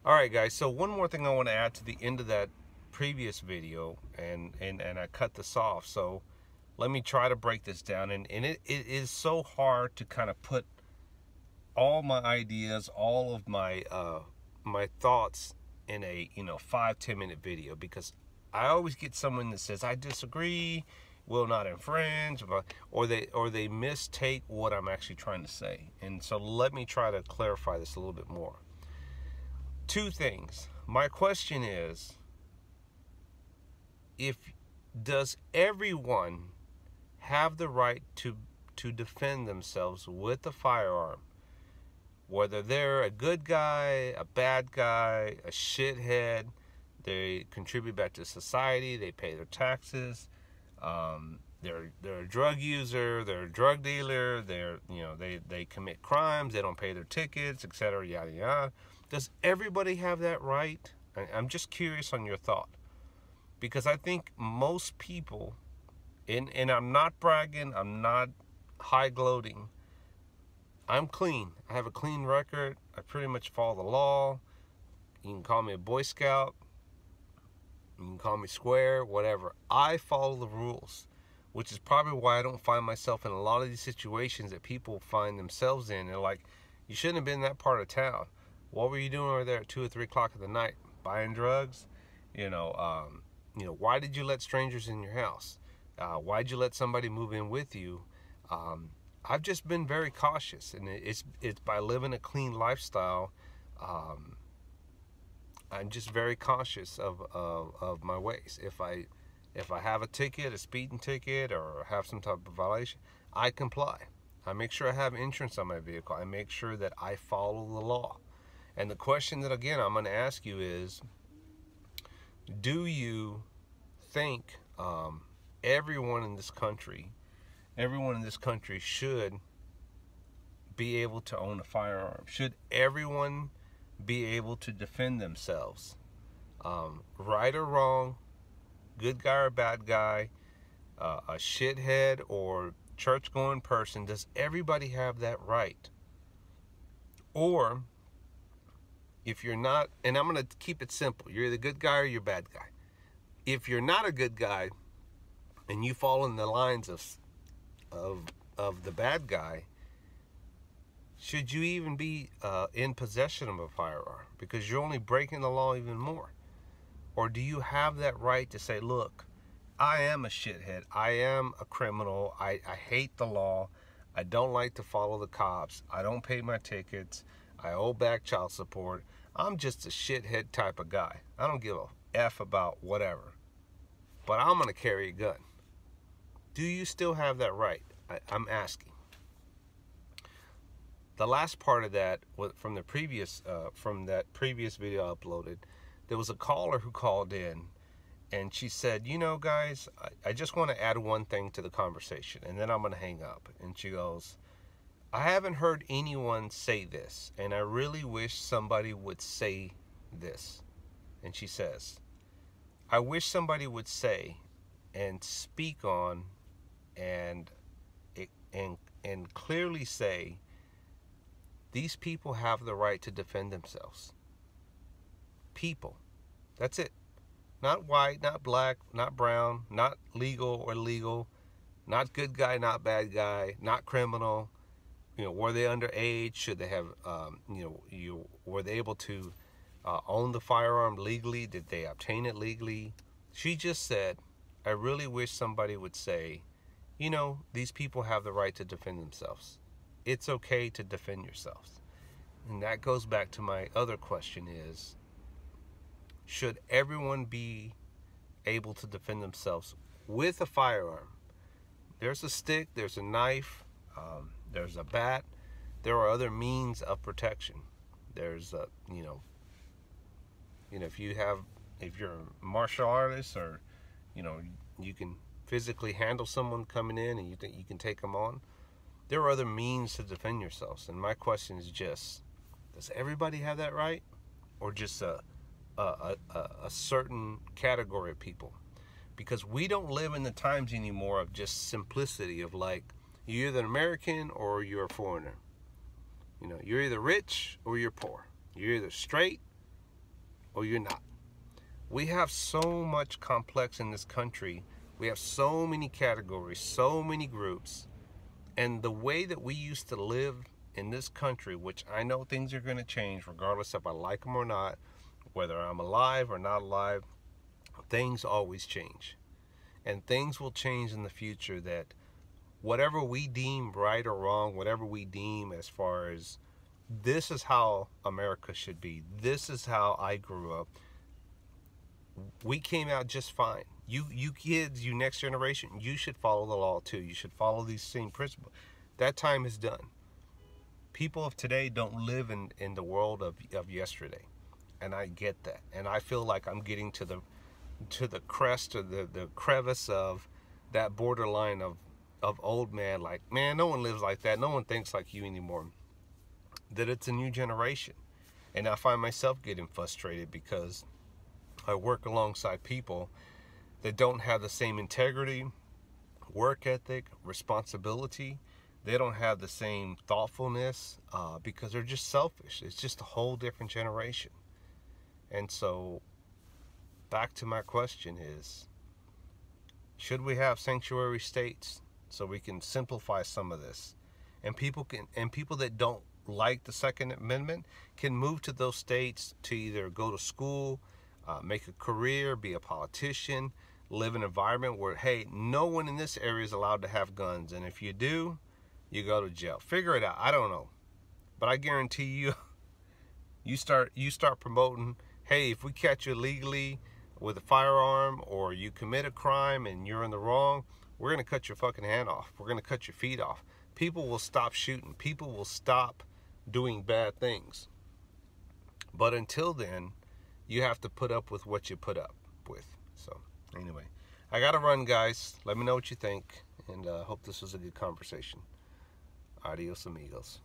All right, guys. So one more thing I want to add to the end of that previous video, and I cut this off. So let me try to break this down. And it is so hard to kind of put all my ideas, all of my thoughts in a 5-10 minute video, because I always get someone that says I disagree, will not infringe, or they mistake what I'm actually trying to say. And so let me try to clarify this a little bit more. Two things. My question is, if does everyone have the right to defend themselves with a firearm? Whether they're a good guy, a bad guy, a shithead, they contribute back to society, they pay their taxes, they're a drug user, they're a drug dealer, they commit crimes, they don't pay their tickets, etc., yada yada. Does everybody have that right? I'm just curious on your thought, because I think most people, and I'm not bragging, I'm not high gloating, I'm clean. I have a clean record. I pretty much follow the law. You can call me a Boy Scout. You can call me square, whatever. I follow the rules, which is probably why I don't find myself in a lot of these situations that people find themselves in. They're like, you shouldn't have been in that part of town. What were you doing over there at 2 or 3 o'clock in the night? Buying drugs? Why did you let strangers in your house? Why'd you let somebody move in with you? I've just been very cautious, and it's by living a clean lifestyle. I'm just very cautious of my ways. If I have a ticket, a speeding ticket, or have some type of violation, I comply. I make sure I have insurance on my vehicle. I make sure that I follow the law. And the question that, again, I'm going to ask you is, do you think everyone in this country should be able to own a firearm? Should everyone be able to defend themselves? Right or wrong, good guy or bad guy, a shithead or church-going person, does everybody have that right? Or, if you're not, and I'm going to keep it simple, you're the good guy or you're a bad guy. If you're not a good guy and you fall in the lines of the bad guy, should you even be in possession of a firearm? Because you're only breaking the law even more. Or do you have that right to say, look, I am a shithead, I am a criminal, I hate the law, I don't like to follow the cops, I don't pay my tickets, I owe back child support, I'm just a shithead type of guy. I don't give a F about whatever, but I'm going to carry a gun. Do you still have that right? I'm asking. The last part of that, from that previous video I uploaded, there was a caller who called in, and she said, guys, I just want to add one thing to the conversation, and then I'm going to hang up. And she goes, I haven't heard anyone say this, and I really wish somebody would say this. And she says, I wish somebody would say and speak on and clearly say, these people have the right to defend themselves. People. That's it. Not white, not black, not brown, not legal or legal, not good guy, not bad guy, not criminal. Were they underage? Should they have, were they able to own the firearm legally? Did they obtain it legally? She just said, I really wish somebody would say, these people have the right to defend themselves. It's okay to defend yourselves. And that goes back to my other question is, should everyone be able to defend themselves with a firearm? There's a stick, there's a knife, there's a bat. There are other means of protection. There's if you're a martial artist, or you can physically handle someone coming in and you think you can take them on. There are other means to defend yourselves. And my question is just, does everybody have that right, or just a certain category of people? Because we don't live in the times anymore of just simplicity of like, you're either an American or you're a foreigner. You're either rich or you're poor. You're either straight or you're not. We have so much complex in this country. We have so many categories, so many groups. And the way that we used to live in this country, which I know things are going to change regardless if I like them or not, whether I'm alive or not alive, things always change. And things will change in the future, that whatever we deem right or wrong, whatever we deem as far as this is how America should be, this is how I grew up, we came out just fine. You kids, you next generation, you should follow the law too. You should follow these same principles. That time is done. People of today don't live in the world of yesterday. And I get that. And I feel like I'm getting to the crest, or the crevice of that borderline of old man. Like, man, no one lives like that. No one thinks like you anymore. That it's a new generation. And I find myself getting frustrated because I work alongside people that don't have the same integrity, work ethic, responsibility. They don't have the same thoughtfulness because they're just selfish. It's just a whole different generation. And so, back to my question is, should we have sanctuary states so we can simplify some of this? And people that don't like the Second Amendment can move to those states to either go to school, make a career, be a politician, live in an environment where, hey, no one in this area is allowed to have guns, and if you do, you go to jail. Figure it out. I don't know, but I guarantee you, you start promoting, hey, if we catch you illegally with a firearm, or you commit a crime and you're in the wrong, we're gonna cut your fucking hand off. We're gonna cut your feet off. People will stop shooting. People will stop doing bad things. But until then, you have to put up with what you put up with. So anyway, I gotta run, guys. Let me know what you think, and hope this was a good conversation. Adios, amigos.